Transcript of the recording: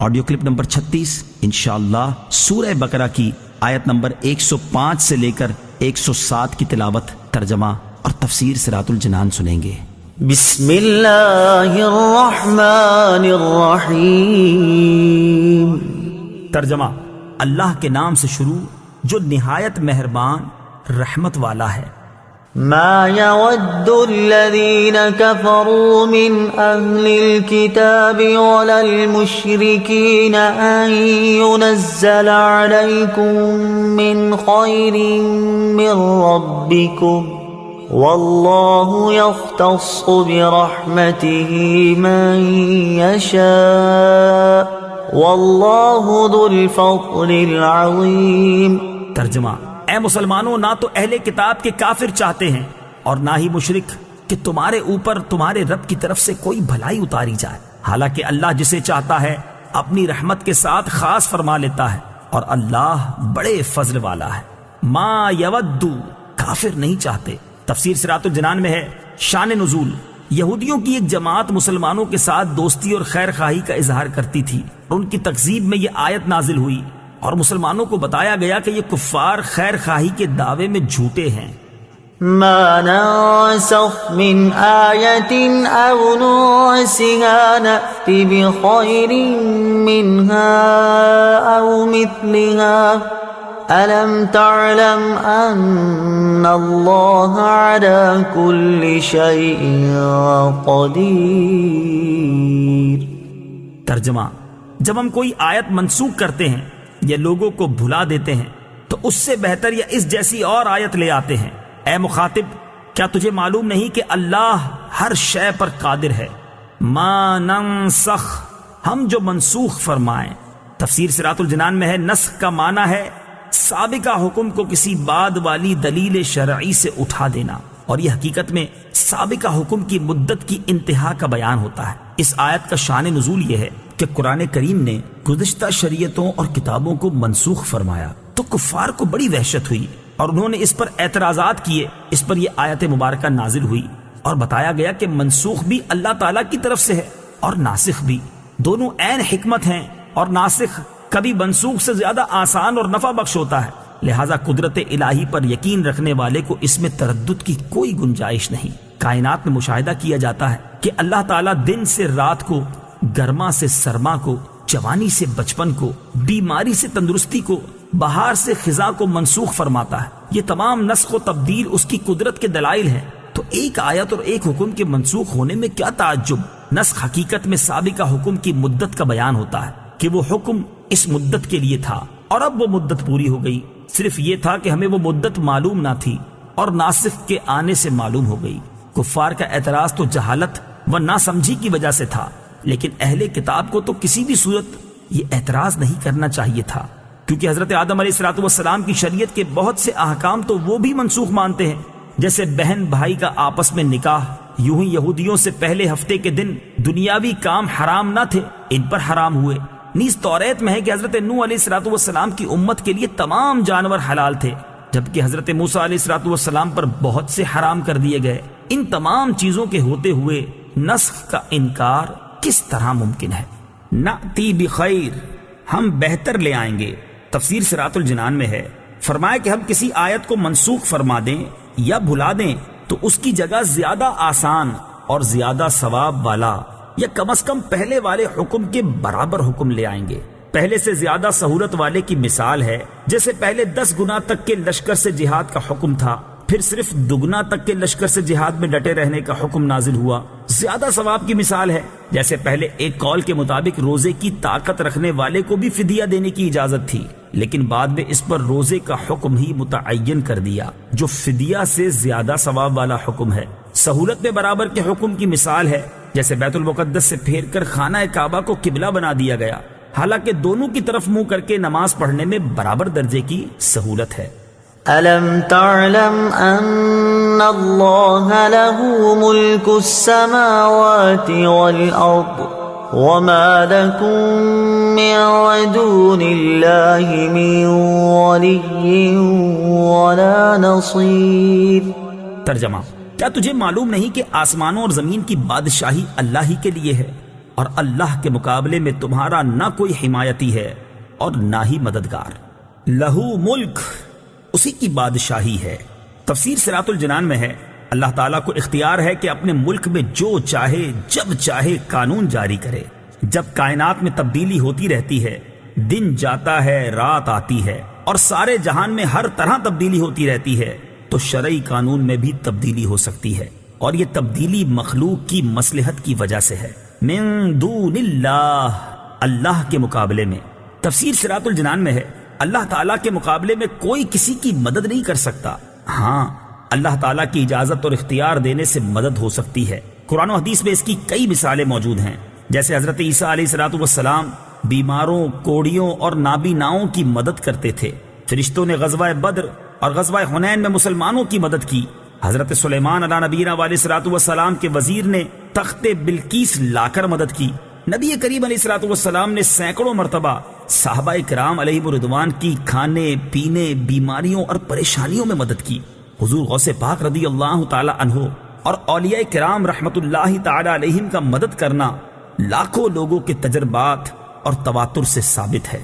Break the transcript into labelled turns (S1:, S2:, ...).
S1: Audio clip number 36 انشاءاللہ سورہ بقرہ کی آیت نمبر 105 سے لے کر 107 کی تلاوت، ترجمہ اور تفسیر صراط الجنان سنیں گے۔
S2: بسم اللہ الرحمن الرحیم۔
S1: ترجمہ: اللہ کے نام سے شروع جو نہایت مہربان رحمت والا ہے۔
S2: ما يود الذين كفروا من أهل الكتاب ولا المشركين أن ينزل عليكم من خير من ربكم والله يختص برحمته من يشاء والله ذو الفضل العظيم۔
S1: ترجمہ: اے مسلمانوں، نہ تو اہل کتاب کے کافر چاہتے ہیں اور نہ ہی مشرک کہ تمہارے اوپر تمہارے رب کی طرف سے کوئی بھلائی اتاری جائے، حالانکہ اللہ جسے چاہتا ہے اپنی رحمت کے ساتھ خاص فرما لیتا ہے اور اللہ بڑے فضل والا ہے۔ ما یود، کافر نہیں چاہتے۔ تفسیر صراط الجنان میں ہے شان نزول: یہودیوں کی ایک جماعت مسلمانوں کے ساتھ دوستی اور خیر خواہی کا اظہار کرتی تھی اور ان کی تکذیب میں یہ آیت نازل ہوئی اور مسلمانوں کو بتایا گیا کہ یہ کفار خیر خواہی کے دعوے میں جھوٹے ہیں۔
S2: ما ننسخ من آیت او ننسها نأت بخیر منها او مثلها ألم تعلم أن الله على كل شيء قدیر۔
S1: ترجمہ: جب ہم کوئی آیت منسوخ کرتے ہیں یا لوگوں کو بھلا دیتے ہیں تو اس سے بہتر یا اس جیسی اور آیت لے آتے ہیں۔ اے مخاطب، کیا تجھے معلوم نہیں کہ اللہ ہر شے پر قادر ہے؟ ما ننسخ، ہم جو منسوخ فرمائیں۔ تفسیر صراط الجنان میں ہے نسخ کا معنی ہے سابقہ حکم کو کسی بعد والی دلیل شرعی سے اٹھا دینا، اور یہ حقیقت میں سابقہ حکم کی مدت کی انتہا کا بیان ہوتا ہے۔ اس آیت کا شان نزول یہ ہے کہ قرآن کریم نے گزشتہ شریعتوں اور کتابوں کو منسوخ فرمایا تو کفار کو بڑی وحشت ہوئی اور انہوں نے اس پر اعتراضات کیے۔ اس پر یہ آیت مبارکہ نازل ہوئی اور بتایا گیا کہ منسوخ بھی اللہ تعالیٰ کی طرف سے ہے اور ناسخ بھی، دونوں عین حکمت ہیں، اور ناسخ کبھی منسوخ سے زیادہ آسان اور نفع بخش ہوتا ہے، لہٰذا قدرت الہی پر یقین رکھنے والے کو اس میں تردد کی کوئی گنجائش نہیں۔ کائنات میں مشاہدہ کیا جاتا ہے کہ اللہ تعالیٰ دن سے رات کو، گرما سے سرما کو، جوانی سے بچپن کو، بیماری سے تندرستی کو، بہار سے خزاں کو منسوخ فرماتا ہے۔ یہ تمام نسخ و تبدیل اس کی قدرت کے دلائل ہیں، تو ایک آیت اور ایک حکم کے منسوخ ہونے میں کیا تعجب؟ نسخ حقیقت میں سابقہ حکم کی مدت کا بیان ہوتا ہے کہ وہ حکم اس مدت کے لیے تھا اور اب وہ مدت پوری ہو گئی، صرف یہ تھا کہ ہمیں وہ مدت معلوم نہ تھی اور ناسخ کے آنے سے معلوم ہو گئی۔ کفار کا اعتراض تو جہالت و ناسمجھی کی وجہ سے تھا، لیکن اہل کتاب کو تو کسی بھی صورت یہ اعتراض نہیں کرنا چاہیے تھا، کیونکہ حضرت آدم علیہ السلام کی شریعت کے بہت سے احکام تو وہ بھی منسوخ مانتے ہیں، جیسے بہن بھائی کا آپس میں نکاح۔ یوں ہی یہودیوں سے پہلے ہفتے کے دن دنیاوی کام حرام نہ تھے، ان پر حرام ہوئے۔ نیز توریت میں ہے کہ حضرت نوح علیہ السلام کی امت کے لیے تمام جانور حلال تھے، جبکہ حضرت موسیٰ علیہ السلام پر بہت سے حرام کر دیے گئے۔ ان تمام چیزوں کے ہوتے ہوئے نسخ کا انکار کس طرح ممکن ہے؟ نأتی بخیر، ہم بہتر لے آئیں گے۔ تفسیر صراط الجنان میں ہے فرمایا کہ ہم کسی آیت کو منسوخ فرما دیں یا بھلا دیں تو اس کی جگہ زیادہ آسان اور زیادہ ثواب والا یا کم از کم پہلے والے حکم کے برابر حکم لے آئیں گے۔ پہلے سے زیادہ سہولت والے کی مثال ہے جیسے پہلے 10 گنا تک کے لشکر سے جہاد کا حکم تھا، پھر صرف 2 گنا تک کے لشکر سے جہاد میں ڈٹے رہنے کا حکم نازل ہوا۔ زیادہ ثواب کی مثال ہے جیسے پہلے ایک قول کے مطابق روزے کی طاقت رکھنے والے کو بھی فدیہ دینے کی اجازت تھی، لیکن بعد میں اس پر روزے کا حکم ہی متعین کر دیا جو فدیہ سے زیادہ ثواب والا حکم ہے۔ سہولت میں برابر کے حکم کی مثال ہے جیسے بیت المقدس سے پھیر کر خانہ کعبہ کو قبلہ بنا دیا گیا، حالانکہ دونوں کی طرف منہ کر کے نماز پڑھنے میں برابر درجے کی سہولت ہے۔
S2: أَلَمْ تَعْلَمْ أَنَّ اللَّهَ لَهُ مُلْكُ السَّمَاوَاتِ وَالْأَرْضِ وَمَا لَكُم مِّن دُونِ اللَّهِ مِن وَلِيٍّ وَلَا نَصِيرٍ۔
S1: ترجمہ: کیا تجھے معلوم نہیں کہ آسمانوں اور زمین کی بادشاہی اللہ ہی کے لیے ہے اور اللہ کے مقابلے میں تمہارا نہ کوئی حمایتی ہے اور نہ ہی مددگار۔ لہو ملک، اسی کی بادشاہی ہے۔ تفسیر صراط الجنان میں ہے اللہ تعالیٰ کو اختیار ہے کہ اپنے ملک میں جو چاہے جب چاہے قانون جاری کرے۔ جب کائنات میں تبدیلی ہوتی رہتی ہے، دن جاتا ہے رات آتی ہے اور سارے جہان میں ہر طرح تبدیلی ہوتی رہتی ہے، تو شرعی قانون میں بھی تبدیلی ہو سکتی ہے، اور یہ تبدیلی مخلوق کی مصلحت کی وجہ سے ہے، من دون اللہ، اللہ کے مقابلے میں۔ تفسیر صراط الجنان میں ہے اللہ تعالیٰ کے مقابلے میں کوئی کسی کی مدد نہیں کر سکتا، ہاں اللہ تعالیٰ کی اجازت اور اختیار دینے سے مدد ہو سکتی ہے۔ قرآن و حدیث میں اس کی کئی مثالیں موجود ہیں، جیسے حضرت عیسیٰ علیہ الصلوۃ والسلام بیماروں، کوڑیوں اور نابیناؤں کی مدد کرتے تھے۔ فرشتوں نے غزوہ بدر اور غزوہ حنین میں مسلمانوں کی مدد کی۔ حضرت سلیمان علیہ نبینا علیہ الصلوۃ والسلام کے وزیر نے تخت بلقیس لا کر مدد کی۔ نبی کریم علیہ الصلوۃ والسلام نے سینکڑوں مرتبہ صحابہ کرام علیہم الرضوان کی کھانے پینے، بیماریوں اور پریشانیوں میں مدد کی۔ حضور غوث پاک رضی اللہ تعالی عنہ اور اولیاء کرام رحمت اللہ تعالی علیہم کا مدد کرنا لاکھوں لوگوں کے تجربات اور تواتر سے ثابت ہے۔